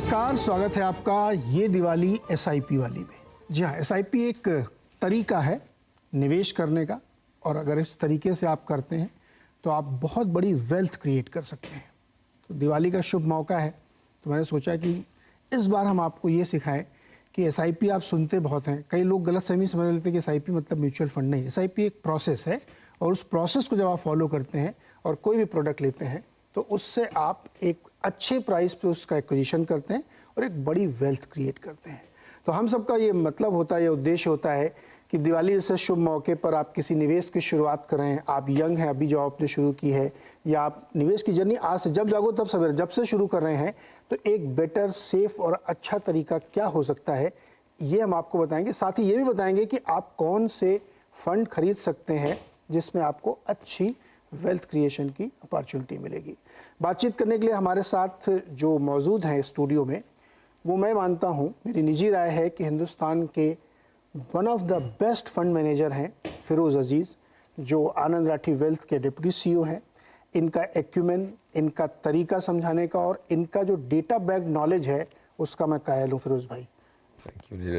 नमस्कार, स्वागत है आपका ये दिवाली एसआईपी वाली में। जी हाँ, एसआईपी एक तरीका है निवेश करने का, और अगर इस तरीके से आप करते हैं तो आप बहुत बड़ी वेल्थ क्रिएट कर सकते हैं। तो दिवाली का शुभ मौका है, तो मैंने सोचा कि इस बार हम आपको ये सिखाएं कि एसआईपी आप सुनते बहुत हैं, कई लोग गलतफहमी समझ लेते हैं कि एसआईपी मतलब म्यूचुअल फंड। नहीं, एसआईपी एक प्रोसेस है, और उस प्रोसेस को जब आप फॉलो करते हैं और कोई भी प्रोडक्ट लेते हैं तो उससे आप एक अच्छे प्राइस पे उसका एक्विजिशन करते हैं और एक बड़ी वेल्थ क्रिएट करते हैं। तो हम सबका ये मतलब होता है, ये उद्देश्य होता है कि दिवाली जैसे शुभ मौके पर आप किसी निवेश की शुरुआत करें। आप यंग हैं, अभी जॉब आपने शुरू की है, या आप निवेश की जर्नी आज से जब जागो तब सवेरे जब से शुरू कर रहे हैं, तो एक बेटर, सेफ और अच्छा तरीका क्या हो सकता है ये हम आपको बताएंगे। साथ ही ये भी बताएंगे कि आप कौन से फंड खरीद सकते हैं जिसमें आपको अच्छी वेल्थ क्रिएशन की अपॉर्चुनिटी मिलेगी। बातचीत करने के लिए हमारे साथ जो मौजूद हैं स्टूडियो में, वो मैं मानता हूँ, मेरी निजी राय है कि हिंदुस्तान के one of the best fund manager हैं फिरोज़ अजीज़, जो आनंद राठी वेल्थ के डिप्टी सीईओ हैं। इनका एक्यूमेन, इनका तरीका समझाने का और इनका जो डेटा बैक नॉलेज है उसका मैं कायल हूँ। फिरोज़ भाई,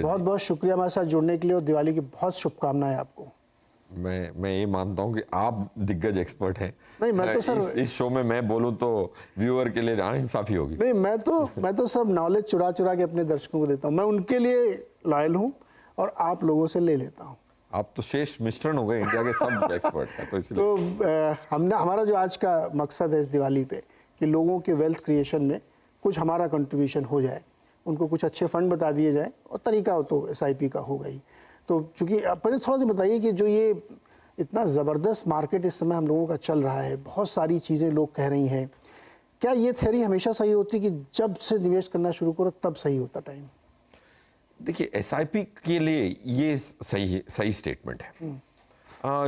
बहुत बहुत शुक्रिया हमारे साथ जुड़ने के लिए, और दिवाली की बहुत शुभकामनाएं आपको। मैं ये मानता हूँ कि आप दिग्गज एक्सपर्ट हैं। नहीं, मैं तो सर इस शो में मैं बोलूँ तो व्यूअर के लिए नाइंसाफी होगी। नहीं, मैं तो सब नॉलेज चुरा के अपने दर्शकों को देता हूँ। मैं उनके लिए लॉयल हूँ और आप लोगों से ले लेता हूँ। आप तो शेष मिश्रण हो गए इंडिया के सब एक्सपर्ट हैं, तो इसलिए हमने, हमारा जो आज का मकसद है इस दिवाली पे, कि लोगों के वेल्थ क्रिएशन में कुछ हमारा कंट्रीब्यूशन हो जाए, उनको कुछ अच्छे फंड बता दिए जाए, और तरीका हो तो एसआईपी का होगा ही। तो चूँकि पहले थोड़ा सा बताइए कि जो ये इतना ज़बरदस्त मार्केट इस समय हम लोगों का चल रहा है, बहुत सारी चीज़ें लोग कह रही हैं, क्या ये थ्योरी हमेशा सही होती कि जब से निवेश करना शुरू करो तब सही होता टाइम? देखिए, एसआईपी के लिए ये सही स्टेटमेंट है।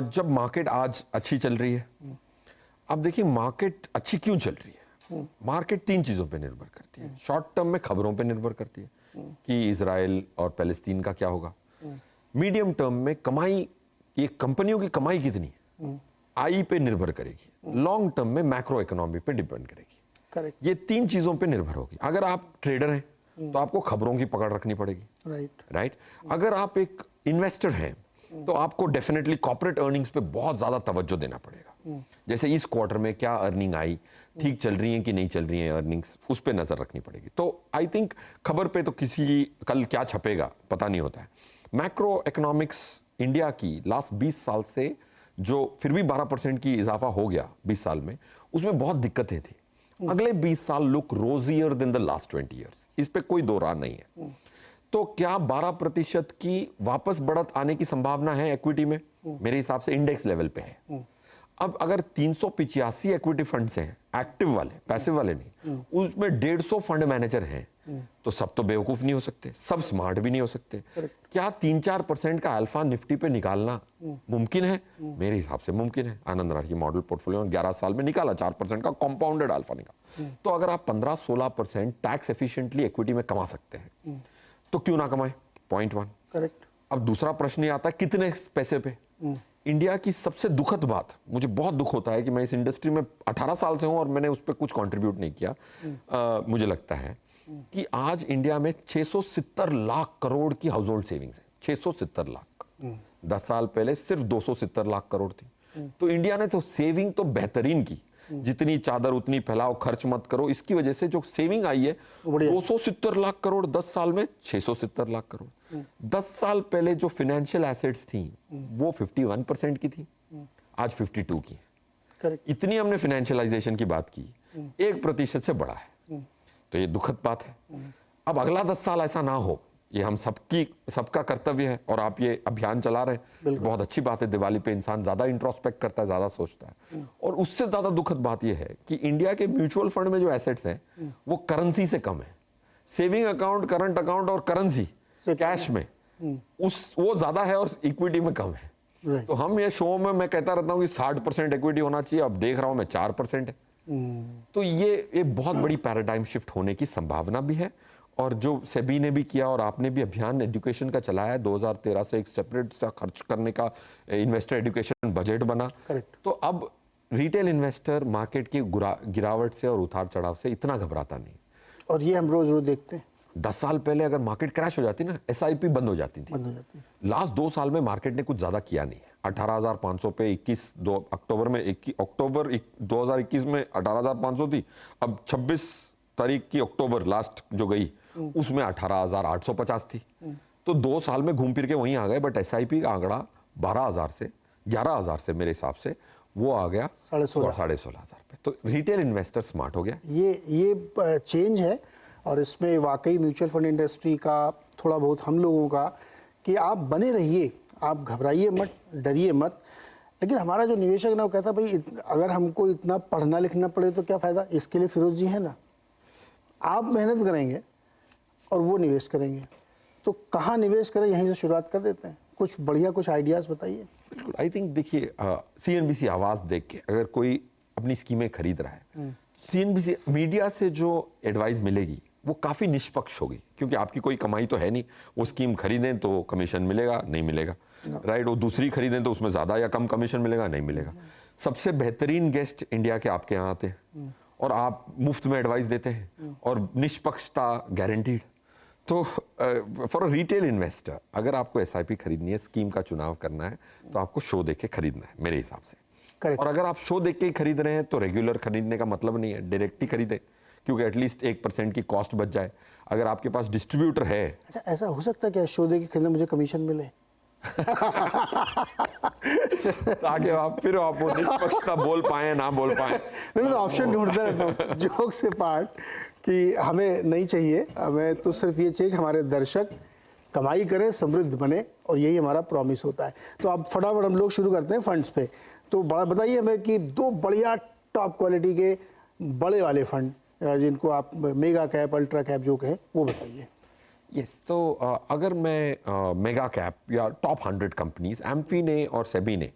जब मार्केट आज अच्छी चल रही है, अब देखिए मार्केट अच्छी क्यों चल रही है। मार्केट तीन चीज़ों पे निर्भर करती है। शॉर्ट टर्म में खबरों पे निर्भर करती है कि इजराइल और पैलेस्तीन का क्या होगा। मीडियम टर्म में कमाई, ये कंपनियों की कमाई कितनी है, आई पे निर्भर करेगी। लॉन्ग टर्म में मैक्रो इकोनॉमी पे डिपेंड करेगी। करेक्ट। ये तीन चीजों पे निर्भर होगी। अगर आप ट्रेडर हैं तो आपको खबरों की पकड़ रखनी पड़ेगी। राइट। अगर आप एक इन्वेस्टर हैं तो आपको डेफिनेटली कॉर्पोरेट अर्निंग्स पे बहुत ज्यादा तवज्जो देना पड़ेगा। जैसे इस क्वार्टर में क्या अर्निंग आई, ठीक चल रही है कि नहीं चल रही है अर्निंग्स, उस पे नजर रखनी पड़ेगी। तो आई थिंक खबर पे तो किसी कल क्या छपेगा पता नहीं होता है। मैक्रो इकोनॉमिक्स इंडिया की लास्ट 20 साल से जो फिर भी 12% की इजाफा हो गया 20 साल में, उसमें बहुत दिक्कतें थी। अगले 20 साल look rosier than the last 20 years, इस पे कोई दो राय नहीं है। तो क्या 12% की वापस बढ़त आने की संभावना है इक्विटी में? मेरे हिसाब से इंडेक्स लेवल पे है। अब अगर 385 इक्विटी फंड्स हैं, एक्टिव वाले, पैसिव वाले नहीं, उसमें 150 फंड मैनेजर हैं, तो सब तो बेवकूफ नहीं हो सकते, सब स्मार्ट भी नहीं हो सकते। क्या 3-4% का अल्फा निफ्टी पे निकालना मुमकिन है? मेरे हिसाब से मुमकिन है। आनंद राठी मॉडल पोर्टफोलियो में 11 साल में निकाला 4% का कंपाउंडेड अल्फा निकाला। तो अगर आप 15-16% टैक्स एफिशिएंटली इक्विटी में कमा सकते हैं तो क्यों ना कमाए? पॉइंट 1। करेक्ट। अब दूसरा प्रश्न ये आता है कितने पैसे पे। इंडिया की सबसे दुखद बात, मुझे बहुत दुख होता है कि मैं इस इंडस्ट्री में 18 साल से हूं और मैंने उस पर कुछ कंट्रीब्यूट नहीं किया। मुझे लगता है कि आज इंडिया में 670 लाख करोड़ की हाउस होल्ड सेविंग्स है। 670 लाख। 10 साल पहले सिर्फ 270 लाख करोड़ थी। तो इंडिया ने तो सेविंग तो बेहतरीन की, जितनी चादर उतनी फैलाओ, खर्च मत करो। इसकी वजह से जो सेविंग आई है 270 लाख करोड़, 10 साल में 670 लाख करोड़। 10 साल पहले जो फाइनेंशियल एसेट्स थी वो 51% की थी, आज 52 की। करेक्ट। इतनी हमने फाइनेंशियलाइजेशन की बात की, 1% से बढ़ा है। तो ये दुखद बात है। अब अगला 10 साल ऐसा ना हो, ये हम सबका कर्तव्य है। और आप ये अभियान चला रहे हैं, बहुत अच्छी बात है। दिवाली पे इंसान ज्यादा इंट्रोस्पेक्ट करता है, ज्यादा सोचता है। और उससे ज्यादा दुखद बात ये है कि इंडिया के म्यूचुअल फंड में जो एसेट्स हैं वो करेंसी से कम है। सेविंग अकाउंट, करंट अकाउंट और करेंसी कैश में वो ज्यादा है और इक्विटी में कम है। तो हम ये शो में मैं कहता रहता हूँ कि 60% इक्विटी होना चाहिए, अब देख रहा हूं मैं 4% है। तो ये बहुत बड़ी पैराडाइम शिफ्ट होने की संभावना भी है। और जो सेबी ने भी किया और आपने भी अभियान एजुकेशन का चलाया है, 2013 से एक सेपरेट सा खर्च करने का इन्वेस्टर एजुकेशन बजट बना। तो अब रिटेल इन्वेस्टर मार्केट की गिरावट से और उतार चढ़ाव से इतना घबराता नहीं। और ये हम रोज रोज देखते हैं। 10 साल पहले अगर मार्केट क्रैश हो जाती ना, एसआईपी बंद हो जाती थी। लास्ट 2 साल में मार्केट ने कुछ ज्यादा किया नहीं है। 18,500 पे 2021 में 18,500 थी। अब 26 तारीख की अक्टूबर लास्ट जो गई उसमें 18,850 थी। तो 2 साल में घूम फिर के वहीं आ गए। बट एसआईपी का आंकड़ा 12,000 से 11,000 से मेरे हिसाब से वो आ गया 16,500 पे। तो रिटेल इन्वेस्टर स्मार्ट हो गया। ये चेंज है और इसमें वाकई म्यूचुअल फंड इंडस्ट्री का थोड़ा बहुत हम लोगों का कि आप बने रहिए, आप घबराइए मत, डरिए मत। लेकिन हमारा जो निवेशक ना वो कहता भाई अगर हमको इतना पढ़ना लिखना पड़े तो क्या फ़ायदा, इसके लिए फिरोज जी है ना। आप मेहनत करेंगे और वो निवेश करेंगे, तो कहाँ निवेश करें यहीं से शुरुआत कर देते हैं। कुछ बढ़िया कुछ आइडियाज़ बताइए। बिल्कुल, आई थिंक देखिए सीएनबीसी आवाज़ देख के अगर कोई अपनी स्कीमें खरीद रहा है, सीएनबीसी मीडिया से जो एडवाइस मिलेगी वो काफ़ी निष्पक्ष होगी, क्योंकि आपकी कोई कमाई तो है नहीं। वो स्कीम खरीदें तो कमीशन मिलेगा नहीं मिलेगा, राइट। वो दूसरी खरीदें तो उसमें ज़्यादा या कम कमीशन मिलेगा नहीं मिलेगा। सबसे बेहतरीन गेस्ट इंडिया के आपके यहाँ आते हैं और आप मुफ्त में एडवाइस देते हैं और निष्पक्षता गारंटीड। तो फॉर अ रिटेल इन्वेस्टर अगर आपको एसआईपी खरीदनी है, स्कीम का चुनाव करना है, तो आपको शो देख के खरीदना है मेरे हिसाब से। Correct. और अगर आप शो देख के ही खरीद रहे हैं तो रेगुलर खरीदने का मतलब नहीं है, डायरेक्ट ही खरीदें, क्योंकि एटलीस्ट 1% की कॉस्ट बच जाए। अगर आपके पास डिस्ट्रीब्यूटर है। अच्छा, ऐसा हो सकता है क्या शो दे के खरीदने मुझे कमीशन मिले? ताकि आप वो निष्पक्षता बोल पाए ना बोल पाए। नहीं, तो ऑप्शन ढूंढते रहता हूँ जोक से पार्ट कि हमें नहीं चाहिए, हमें तो सिर्फ ये चाहिए कि हमारे दर्शक कमाई करें, समृद्ध बने, और यही हमारा प्रॉमिस होता है। तो अब फटाफट हम लोग शुरू करते हैं फंड्स पे। तो बताइए हमें कि 2 बढ़िया टॉप क्वालिटी के बड़े वाले फंड जिनको आप मेगा कैप अल्ट्रा कैप जो कहें वो बताइए। यस, तो अगर मैं मेगा कैप या टॉप 100 कंपनीज, एम्फी ने और सेबी ने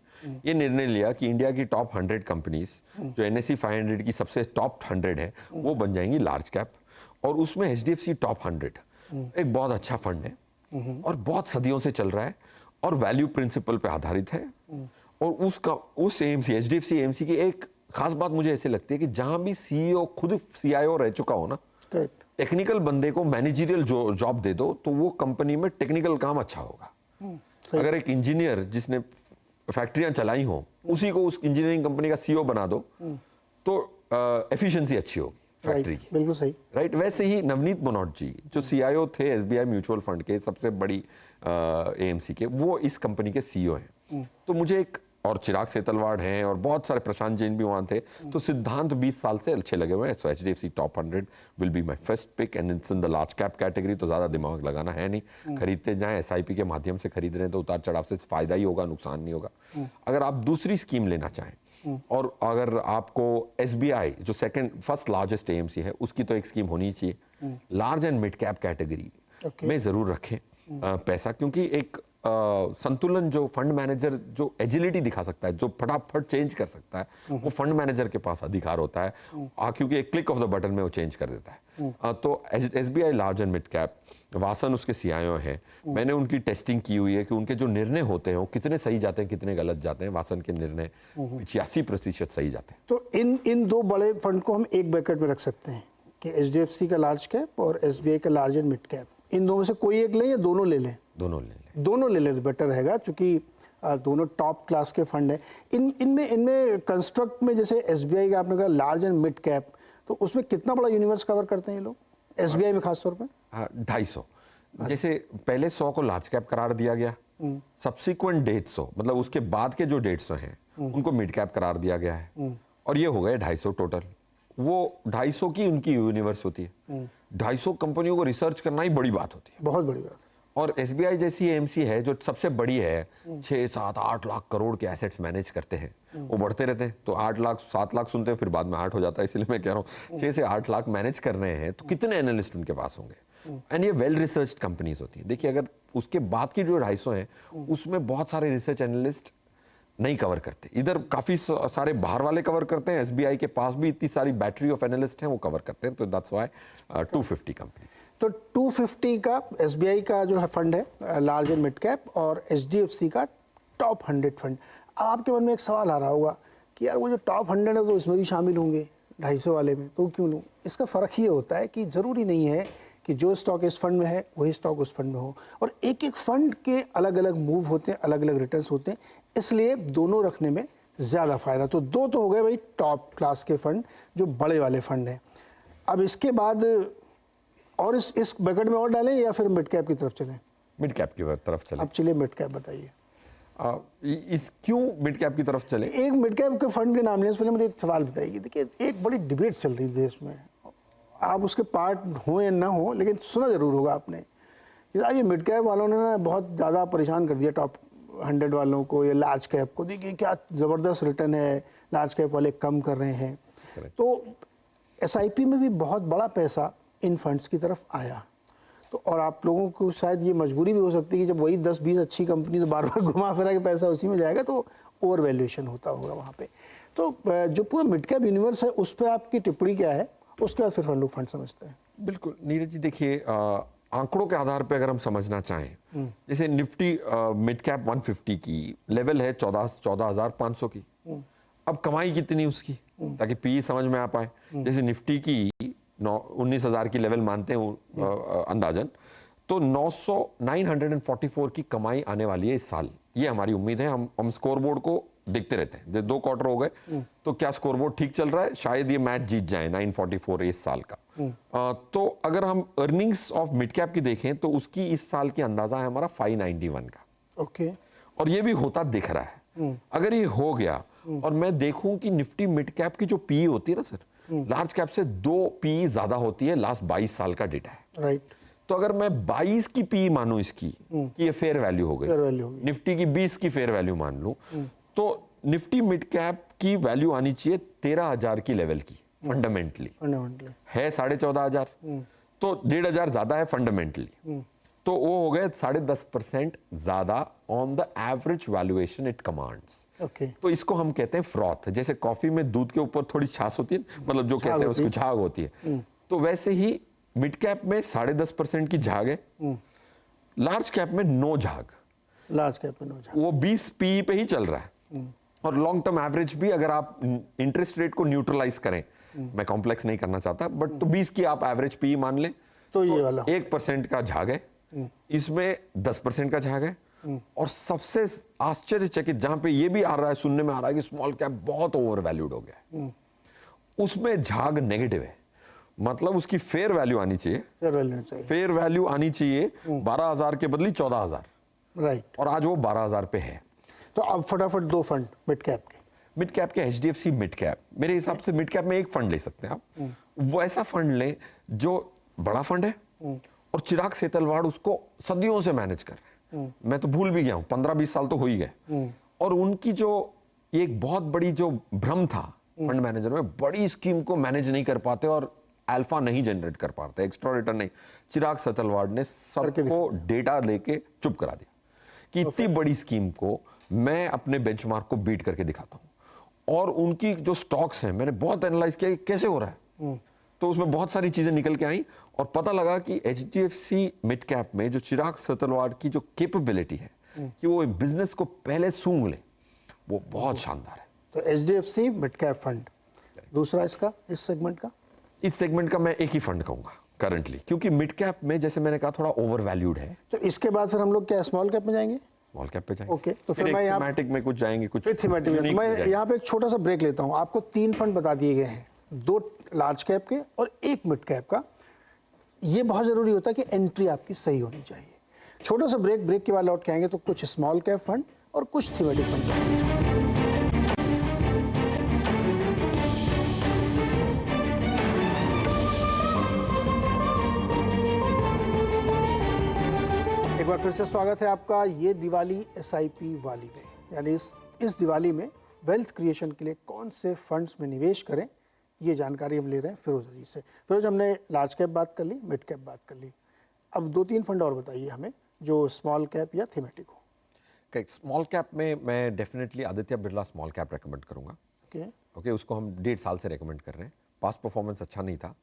ये निर्णय लिया कि इंडिया की टॉप 100 कंपनीज जो NSE 500 की सबसे टॉप 100 है वो बन जाएंगी लार्ज कैप, और उसमें HDFC टॉप 100 एक बहुत अच्छा फंड है और बहुत सदियों से चल रहा है और वैल्यू प्रिंसिपल पे आधारित है। और उस AMC HDFC AMC की एक खास बात मुझे ऐसे लगती है कि जहां भी CEO खुद CIO रह चुका हो ना, टेक्निकल बंदे को मैनेजरियल जॉब दे दो तो वो कंपनी में टेक्निकल काम अच्छा होगा। अगर एक इंजीनियर जिसने फैक्ट्रियां चलाई हो उसी को उस इंजीनियरिंग कंपनी का CEO बना दो तो एफिशिएंसी अच्छी होगी फैक्ट्री की। बिल्कुल सही, राइट। वैसे ही नवनीत मनोट जी जो CIO थे SBI म्यूचुअल फंड के सबसे बड़ी AMC के, वो इस कंपनी के CEO हैं। तो मुझे एक, और चिराग सेतलवाड़ हैं और बहुत सारे, प्रशांत जैन भी वहाँ थे, तो सिद्धांत 20 साल से अच्छे लगे हुए हैं। So HDFC top 100 will be my first pick and it's in the large cap category. तो ज़्यादा दिमाग लगाना है नहीं, खरीदते जाएं। SIP के माध्यम से खरीद रहे हैं तो उतार चढ़ाव से फायदा ही होगा, नुकसान नहीं होगा। अगर आप दूसरी स्कीम लेना चाहें और अगर आपको SBI जो फर्स्ट लार्जेस्ट AMC है उसकी तो एक स्कीम होनी चाहिए, large and mid cap category में ज़रूर रखें पैसा, क्योंकि एक संतुलन जो फंड मैनेजर जो एजिलिटी दिखा सकता है, जो फटाफट चेंज कर सकता है, वो फंड मैनेजर के पास अधिकार होता है, क्योंकि एक क्लिक ऑफ द बटन में वो चेंज कर देता है। तो SBI large and mid cap, Vasan उसके CIO हैं। मैंने उनकी टेस्टिंग की हुई है कि उनके जो निर्णय होते हैं वो कितने सही जाते हैं कितने गलत जाते हैं। वासन के निर्णय 85% सही जाते हैं। तो इन 2 बड़े फंड को हम एक बैकेट में रख सकते हैं कि HDFC का लार्ज कैप और SBI का लार्ज एंड मिड कैप, इन दोनों में से कोई एक लें या दोनों ले लें? दोनों ले लें तो बेटर रहेगा, क्योंकि दोनों टॉप क्लास के फंड है। इनमें कंस्ट्रक्ट में जैसे SBI का आपने कहा लार्ज एंड मिड कैप, तो उसमें कितना बड़ा यूनिवर्स कवर करते हैं ये लोग SBI में खासतौर पे? 250। जैसे पहले 100 को लार्ज कैप करार दिया गया, सब्सिक्वेंट 150 मतलब उसके बाद के जो 150 हैं उनको मिड कैप करार दिया गया है, और ये हो गए 250 टोटल। वो 250 की उनकी यूनिवर्स होती है। 250 कंपनियों को रिसर्च करना ही बड़ी बात होती है, बहुत बड़ी बात। और SBI जैसी AMC है जो सबसे बड़ी है, 6, 7, 8 लाख करोड़ के एसेट्स मैनेज करते हैं, वो बढ़ते रहते हैं। तो 8 लाख 7 लाख सुनते हैं फिर बाद में 8 हो जाता है, इसलिए मैं कह रहा हूँ 6 से 8 लाख मैनेज कर रहे हैं तो कितने एनालिस्ट उनके पास होंगे। एंड ये वेल रिसर्च्ड कंपनीज होती है। देखिए अगर उसके बाद की जो 250 हैं उसमें बहुत सारे रिसर्च एनालिस्ट नहीं कवर करते, इधर काफी सारे बाहर वाले कवर करते हैं। SBI के पास भी इतनी सारी बैटरी ऑफ एनालिस्ट हैं, वो कवर करते हैं। तो दैट्स व्हाई 250 कंपनी। तो 250 का SBI का जो है फंड है लार्ज एंड मिड कैप, और HDFC का टॉप 100 फंड। अब आपके मन में एक सवाल आ रहा होगा कि यार वो जो टॉप 100 है तो इसमें भी शामिल होंगे, 250 वाले में, तो क्यों लूँ? इसका फ़र्क ये होता है कि ज़रूरी नहीं है कि जो स्टॉक इस फंड में है वही स्टॉक उस फंड में हो, और एक एक फंड के अलग अलग मूव होते हैं, अलग अलग रिटर्न्स होते हैं, इसलिए दोनों रखने में ज़्यादा फ़ायदा। तो दो तो हो गए भाई टॉप क्लास के फंड, जो बड़े वाले फंड हैं। अब इसके बाद और इस बकेट में और डालें या फिर मिड कैप की तरफ चलें? मिड कैप की तरफ चले। अब चलिए मिड कैप बताइए। इस क्यों मिड कैप की तरफ चले? एक मिड कैप के फंड के नाम लेने से पहले मुझे एक सवाल बताइए। देखिए, एक बड़ी डिबेट चल रही है देश में, आप उसके पार्ट हो या ना हो, लेकिन सुना जरूर होगा आपने कि ये मिड कैप वालों ने ना बहुत ज़्यादा परेशान कर दिया टॉप 100 वालों को या लार्ज कैप को। देखिए क्या ज़बरदस्त रिटर्न है, लार्ज कैप वाले कम कर रहे हैं। तो एसआईपी में भी बहुत बड़ा पैसा इन फंड्स की तरफ आया, तो और आप लोगों को शायद ये मजबूरी भी हो सकती है कि जब वही 10-20 अच्छी कंपनी तो बार बार घुमा फिरा के पैसा उसी में जाएगा, तो ओवर वैल्यूएशन होता होगा वहाँ पे। तो जो पूरा मिड कैप यूनिवर्स है उस पर आपकी टिप्पणी क्या है? उसके बाद फिर हम लोग फंड समझते हैं। बिल्कुल नीरज जी, देखिए आंकड़ों के आधार पर अगर हम समझना चाहें, जैसे निफ्टी मिड कैप 150 की लेवल है 14,500 की। अब कमाई कितनी उसकी, ताकि पी समझ में आ पाए। जैसे निफ्टी की 19,000 की लेवल मानते हैं अंदाजन, तो 944 की कमाई आने वाली है इस साल। ये हमारी उम्मीद है। हम स्कोरबोर्ड को देखते रहते हैं, जैसे 2 क्वार्टर हो गए तो क्या स्कोरबोर्ड ठीक चल रहा है, शायद ये मैच जीत जाए 944 इस साल का। तो अगर हम अर्निंग्स ऑफ मिड कैप की देखें तो उसकी इस साल की अंदाजा है हमारा 591 का। ओके। और ये भी होता दिख रहा है। अगर ये हो गया और मैं देखूं कि निफ्टी मिड कैप की जो पी होती है ना सर, लार्ज कैप से 2 पी ज्यादा होती है, लास्ट 22 साल का डेटा है। राइट। तो अगर मैं 22 की पी मानूं इसकी कि ये फेयर वैल्यू हो गई, निफ्टी की 20 की फेयर वैल्यू मान लूं, तो निफ्टी मिड कैप की वैल्यू आनी चाहिए 13,000 की लेवल की फंडामेंटली है 14,500, तो 1,500 ज्यादा है फंडामेंटली। तो वो हो गए 10.5% ज्यादा on the average valuation it commands. तो इसको हम कहते हैं फ्रॉथ। जैसे कॉफी में दूध के ऊपर थोड़ी छाछ होती है, मतलब जो कहते हैं उसको झाग होती है, तो वैसे ही मिड कैप में 10.5% की झाग है, लार्ज कैप में नो झाग। लार्ज कैप में नो झाग, वो 20 पी पे ही चल रहा है। और लॉन्ग टर्म एवरेज भी अगर आप इंटरेस्ट रेट को न्यूट्रलाइज करें, मैं कॉम्प्लेक्स नहीं करना चाहता, बट तो 20 की आप एवरेज पी मान लें तो ये वाला 1% का झाग है, इसमें 10% का झाग है। और सबसे आश्चर्यचकित जहां पे ये भी आ रहा है, सुनने में आ रहा है कि स्मॉल कैप बहुत ओवर वैल्यूड हो गया है, उसमें झाग नेगेटिव है। मतलब उसकी फेयर वैल्यू आनी चाहिए, फेयर वैल्यू आनी चाहिए 12,000 के बदली 14,000। राइट। और आज वो 12,000 पे है। तो अब फटाफट 2 फंड मिड कैप के HDFC मिड कैप, मेरे हिसाब से मिड कैप में एक फंड ले सकते हैं आप। वो ऐसा फंड लें जो बड़ा फंड है और चिराग सेतलवाड़ उसको सदियों से मैनेज कर रहे हैं। मैं तो भूल भी गया हूं, 15-20 साल तो हो ही गए। और उनकी जो एक बहुत बड़ी जो भ्रम था फंड मैनेजर में, बड़ी स्कीम को मैनेज नहीं कर पाते और अल्फा नहीं जनरेट कर पाते, एक्स्ट्रा रिटर्न नहीं, चिराग सेतलवाड़ ने सबको डेटा लेके चुप करा दिया कि इतनी बड़ी स्कीम को मैं अपने बेंचमार्क को बीट करके दिखाता हूं। और उनकी जो स्टॉक्स हैं, मैंने बहुत एनालाइज किया कि कैसे हो रहा है, तो उसमें बहुत सारी चीजें निकल के आई और पता लगा कि HDFC मिड कैप में जो चिराग सेतलवाड़ की जो कैपेबिलिटी है कि वो बिजनेस को पहले सूंघ ले, वो बहुत शानदार है। तो HDFC मिड कैप फंड। दूसरा इसका, इस सेगमेंट का मैं एक ही फंड कहूंगा करंटली, क्योंकि मिड कैप में जैसे मैंने कहा थोड़ा ओवर वैल्यूड है। तो इसके बाद फिर हम लोग क्या स्मॉल कैप में जाएंगे? स्मॉल कैप पे जाएंगे। ओके, तो फिर मैं यहाँ थीमेटिक में कुछ जाएंगे, कुछ थीमेटिक में। मैं यहाँ पे एक छोटा सा ब्रेक लेता हूँ। आपको 3 फंड बता दिए गए हैं, 2 लार्ज कैप के और 1 मिड कैप का। ये बहुत जरूरी होता है कि एंट्री आपकी सही होनी चाहिए। छोटा सा ब्रेक के बाद लौट के आएंगे तो कुछ स्मॉल कैप फंड और कुछ थीमेटिक फंड। एक बार फिर से स्वागत है आपका ये दिवाली SIP वाली में। यानी इस दिवाली में वेल्थ क्रिएशन के लिए कौन से फंड्स में निवेश करें, ये जानकारी हम ले रहे हैं फिरोज अजीज से। फिरोज, हमने लार्ज कैप बात कर ली, मिड कैप बात कर ली, अब 2-3 फंड और बताइए हमें जो स्मॉल कैप या थीमेटिक हो। स्मॉल कैप में मैं definitely Aditya Birla small cap recommend करूंगा। ओके, उसको हम 1.5 साल से रेकमेंड कर रहे हैं। पास्ट परफॉर्मेंस अच्छा नहीं था,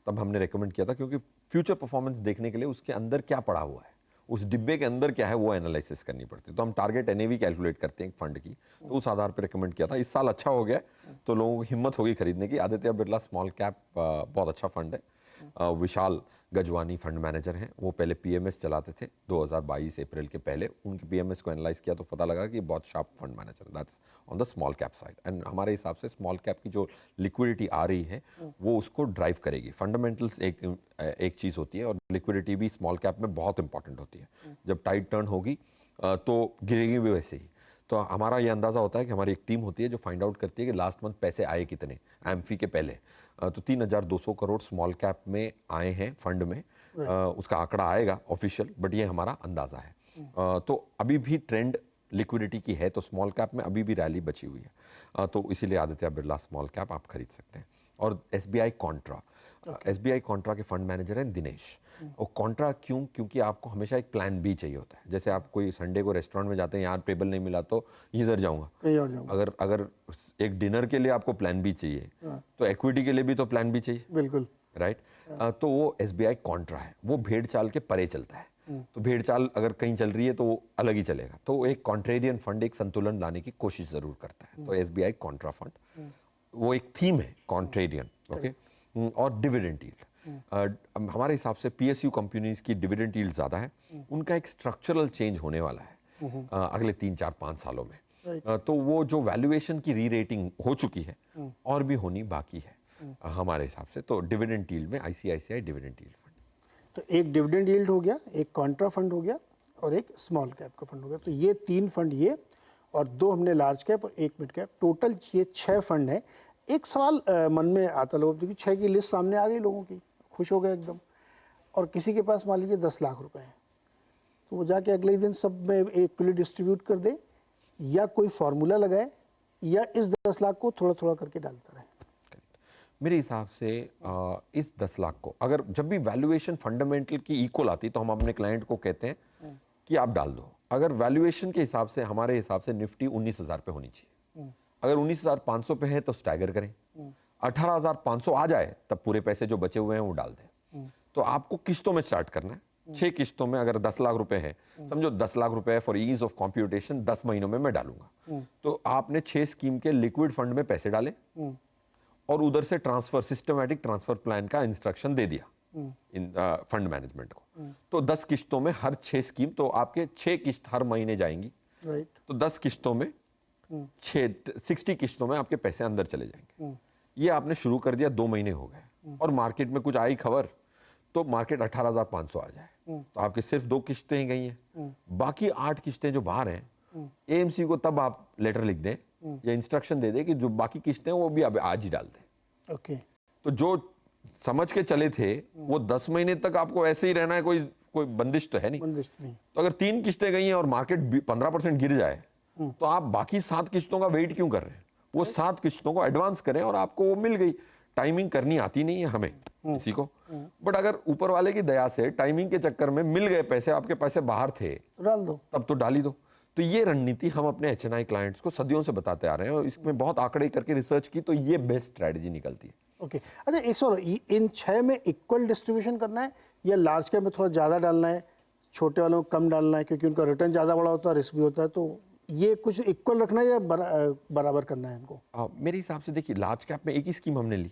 तब हमने रेकमेंड किया था, क्योंकि फ्यूचर परफॉर्मेंस देखने के लिए उसके अंदर क्या पड़ा हुआ है, उस डिब्बे के अंदर क्या है वो एनालिसिस करनी पड़ती है। तो हम टारगेट एनएवी कैलकुलेट करते हैं एक फंड की, तो उस आधार पर रिकमेंड किया था। इस साल अच्छा हो गया तो लोगों को हिम्मत होगी खरीदने की। आदित्य बिरला स्मॉल कैप बहुत अच्छा फंड है। विशाल गजवानी फंड मैनेजर हैं, वो पहले पीएमएस चलाते थे 2022 अप्रैल के पहले। उनके पीएमएस को एनालाइज किया तो पता लगा कि बहुत sharp fund manager, that's on the small cap side. And हमारे हिसाब से स्मॉल कैप की जो लिक्विडिटी आ रही है वो उसको ड्राइव करेगी। फंडामेंटल्स एक चीज़ होती है और लिक्विडिटी भी स्मॉल कैप में बहुत इंपॉर्टेंट होती है। जब टाइट टर्न होगी तो गिरेगी भी वैसे ही। तो हमारा ये अंदाज़ा होता है कि हमारी एक टीम होती है जो फाइंड आउट करती है कि लास्ट मंथ पैसे आए कितने एम्फी के पहले। तो 3200 करोड़ स्मॉल कैप में आए हैं फंड में। उसका आंकड़ा आएगा ऑफिशियल, बट ये हमारा अंदाज़ा है। तो अभी भी ट्रेंड लिक्विडिटी की है, तो स्मॉल कैप में अभी भी रैली बची हुई है। तो इसीलिए आदित्य बिरला स्मॉल कैप आप खरीद सकते हैं। और एसबीआई कॉन्ट्रा, एसबीआई कॉन्ट्रा के फंड मैनेजर हैं दिनेश। और कॉन्ट्रा क्यों? क्योंकि आपको हमेशा एक प्लान बी चाहिए होता है। जैसे आप कोई संडे को रेस्टोरेंट में जाते हैं, यार टेबल नहीं मिला तो इधर जाऊंगा, अगर एक डिनर के लिए आपको प्लान बी चाहिए तो इक्विटी के लिए भी तो प्लान बी चाहिए, बिल्कुल राइट। तो वो एसबीआई कॉन्ट्रा है, वो भेड़ चाल के परे चलता है। तो भेड़ चाल अगर कहीं चल रही है तो वो अलग ही चलेगा। तो एक कॉन्ट्रेरियन फंड एक संतुलन लाने की कोशिश जरूर करता है। तो एसबीआई कॉन्ट्रा फंड वो एक थीम है, कॉन्ट्रेरियन, ओके। और डिविडेंड यील्ड, हमारे हिसाब से पीएसयू कंपनीज की डिविडेंड यील्ड ज़्यादा है। उनका एक स्ट्रक्चरल चेंज होने वाला है अगले 3-4-5 सालों में। तो वो जो वैल्यूएशन की री रेटिंग हो चुकी है और भी होनी बाकी है हमारे हिसाब से। तो डिविडेंड यील्ड में आईसीआईसीआई डिविडेंड यील्ड फंड। तो एक डिविडेंड यील्ड हो गया, एक कॉन्ट्रा फंड हो गया और एक स्मॉल कैप का फंड हो गया। तो ये 3 फंड ये, और 2 हमने लार्ज कैप और 1 मिड कैप, टोटल ये 6 फंड है। एक सवाल मन में आता लोगों क्योंकि 6 की लिस्ट सामने आ गई, लोगों की खुश हो गए एकदम। और किसी के पास मान लीजिए 10 लाख रुपए हैं, तो वो जाके अगले दिन सब में इक्वली डिस्ट्रीब्यूट कर दे, या कोई फार्मूला लगाए, या इस 10 लाख को थोड़ा थोड़ा करके डालता रहे। मेरे हिसाब से इस 10 लाख को अगर जब भी वैल्यूएशन फंडामेंटल की इक्वल आती तो हम अपने क्लाइंट को कहते हैं कि आप डाल दो। अगर वैल्यूएशन के हिसाब से हमारे हिसाब से निफ्टी 19,000 पे होनी चाहिए। अगर 19,500 पे है तो स्टैगर करें। 18,500 आ जाए तब पूरे पैसे जो बचे हुए हैं वो डाल दें। तो आपको किस्तों में स्टार्ट करना है, 6 किस्तों में। अगर 10 लाख रुपए है, समझो 10 लाख रुपए फॉर ईज ऑफ कंप्यूटेशन 10 महीनों में मैं डालूंगा। तो आपने 6 स्कीम के लिक्विड फंड में पैसे डाले और उधर से ट्रांसफर, सिस्टमैटिक ट्रांसफर प्लान का इंस्ट्रक्शन दे दिया इन फंड मैनेजमेंट को। तो 10 किस्तों में हर 6 स्कीम, तो आपके 6 किस्त हर महीने जाएंगी, राइट। तो 10 किस्तों में 60 किस्तों में आपके पैसे अंदर चले जाएंगे। ये आपने शुरू कर दिया, 2 महीने हो गए और मार्केट में कुछ आई खबर तो मार्केट 18,500 आ जाए, तो आपके सिर्फ 2 किस्तें ही गई हैं। बाकी 8 किस्तें जो बाहर हैं, एएमसी को तब आप लेटर लिख दें या इंस्ट्रक्शन दे दें कि जो बाकी किस्तें वो भी अब आज ही डाल दें। ओके। तो जो समझ के चले थे वो 10 महीने तक आपको ऐसे ही रहना है, कोई बंदिश तो है नहीं। बंदिश नहीं। तो अगर 3 किस्तें गई हैं और मार्केट 15% गिर जाए तो आप बाकी 7 किस्तों का वेट क्यों कर रहे हैं? वो 7 किस्तों को एडवांस करें और आपको वो मिल गई। टाइमिंग करनी आती नहीं है हमें किसी को, बट अगर ऊपर वाले की दया से टाइमिंग के चक्कर में मिल गए पैसे, आपके पैसे बाहर थे, डाल दो, तब तो डाल ही दो। तो ये रणनीति हम अपने एचएनआई क्लाइंट्स को सदियों से बताते आ रहे हैं और इसमें बहुत आंकड़े करके रिसर्च की, तो ये बेस्ट स्ट्रेटजी निकलती है। ओके। अच्छा, एक सवाल, इन 6 में इक्वल डिस्ट्रीब्यूशन करना है या लार्ज कैप में थोड़ा ज़्यादा डालना है, छोटे वालों को कम डालना है, क्योंकि उनका रिटर्न ज़्यादा बड़ा होता है, रिस्क भी होता है, तो ये कुछ इक्वल रखना है या बराबर करना है इनको? मेरे हिसाब से देखिए, लार्ज कैप में एक ही स्कीम हमने ली,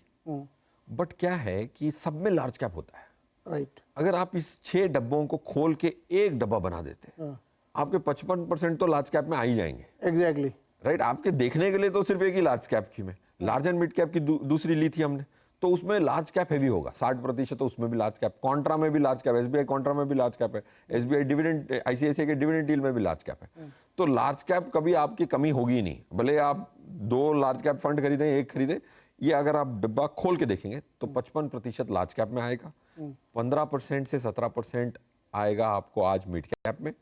बट क्या है कि सब में लार्ज कैप होता है, राइट। अगर आप इस 6 डब्बों को खोल के एक डब्बा बना देते हैं, आपके 55% तो लार्ज कैप में आ ही जाएंगे। Exactly, right. आपके देखने के लिए तो सिर्फ एक ही लार्ज कैप की में, लार्ज एंड मिड कैप की दूसरी ली थी हमने, तो उसमें लार्ज कैप हैवी होगा 60%, तो उसमें भी लार्ज कैप, कॉन्ट्रा में भी लार्ज कैप, एसबीआई कॉन्ट्रा में भी लार्ज कैप है, एसबीआई डिविडेंड, आईसीआईसीआई के डिविडेंड डील में भी लार्ज कैप है। तो लार्ज कैप कभी आपकी कमी होगी ही नहीं, भले आप 2 लार्ज कैप फंड खरीदें, 1 खरीदें, ये अगर आप डिब्बा खोल के देखेंगे तो 55% लार्ज कैप में आएगा, 15% से 17% आएगा आपको आज मिड कैप में,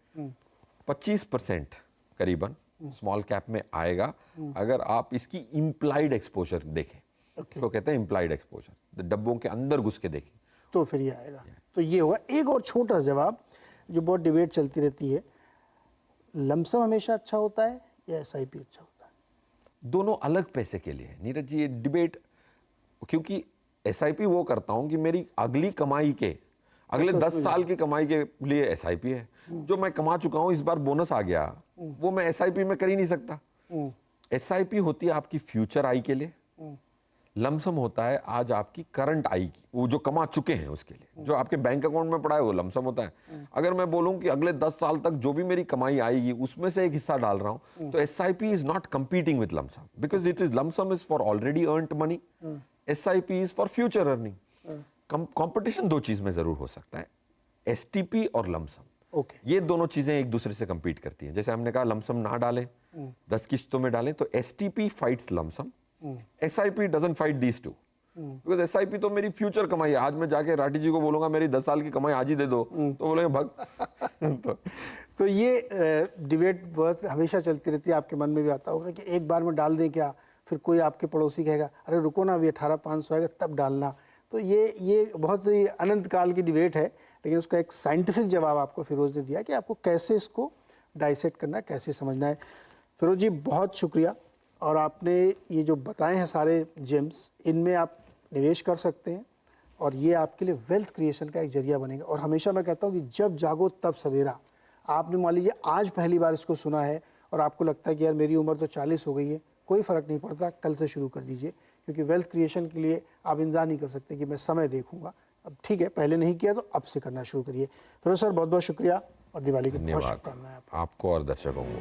25% करीबन स्मॉल कैप में आएगा। अगर आप इसकी इम्प्लाइड एक्सपोजर देखें, इसको कहते हैं इम्प्लाइड एक्सपोजर, डब्बों के अंदर घुस के देखें, तो फिर ये आएगा। तो ये होगा। एक और छोटा जवाब जो बहुत डिबेट चलती रहती है, लमसम हमेशा अच्छा होता है या एसआईपी अच्छा होता है? दोनों अलग पैसे के लिए नीरज जी ये डिबेट, क्योंकि एसआईपी वो करता हूं कि मेरी अगली कमाई के अगले 10 साल की कमाई के लिए एसआईपी है। जो मैं कमा चुका हूं, इस बार बोनस आ गया, वो मैं एसआईपी में कर ही नहीं सकता। एसआईपी होती है आपकी फ्यूचर आई के लिए, लमसम होता है आज आपकी करंट आई की, वो जो कमा चुके हैं उसके लिए। जो आपके बैंक अकाउंट में पड़ा है वो लमसम होता है। अगर मैं बोलूं कि अगले 10 साल तक जो भी मेरी कमाई आएगी उसमें से एक हिस्सा डाल रहा हूं, तो SIP is not competing with lump sum, because it is lump sum is for already earned money, SIP is for future earning. Competition दो चीज में जरूर हो सकता है, एसटीपी और लमसम। ये दोनों चीजें एक दूसरे से कंपीट करती हैं। जैसे हमने कहा लमसम ना डालें, 10 किश्तों में डालें, तो STP fights lump sum, SIP doesn't fight these two, because SIP तो मेरी फ्यूचर कमाई है। आज मैं जाके राठी जी को बोलूंगा मेरी 10 साल की कमाई आज ही दे दो, तो बोलेंगे भग। तो ये डिबेट बहुत हमेशा चलती रहती है, आपके मन में भी आता होगा कि एक बार में डाल दें क्या, फिर कोई आपके पड़ोसी कहेगा अरे रुको ना अभी 18,500 आएगा तब डालना। तो ये बहुत ही अनंत काल की डिबेट है, लेकिन उसका एक साइंटिफिक जवाब आपको फिरोज ने दिया कि आपको कैसे इसको डाइसेक्ट करना है, कैसे समझना है। फिरोज जी बहुत शुक्रिया, और आपने ये जो बताए हैं सारे जेम्स, इनमें आप निवेश कर सकते हैं और ये आपके लिए वेल्थ क्रिएशन का एक जरिया बनेगा। और हमेशा मैं कहता हूँ कि जब जागो तब सवेरा। आपने मान लीजिए आज पहली बार इसको सुना है और आपको लगता है कि यार मेरी उम्र तो 40 हो गई है, कोई फ़र्क नहीं पड़ता, कल से शुरू कर दीजिए, क्योंकि वेल्थ क्रिएशन के लिए आप इंतज़ार नहीं कर सकते कि मैं समय देखूंगा। अब ठीक है, पहले नहीं किया तो अब से करना शुरू करिए। फिरोज सर बहुत बहुत शुक्रिया और दिवाली की बहुत शुभकामनाएं आपको और दर्शकों को।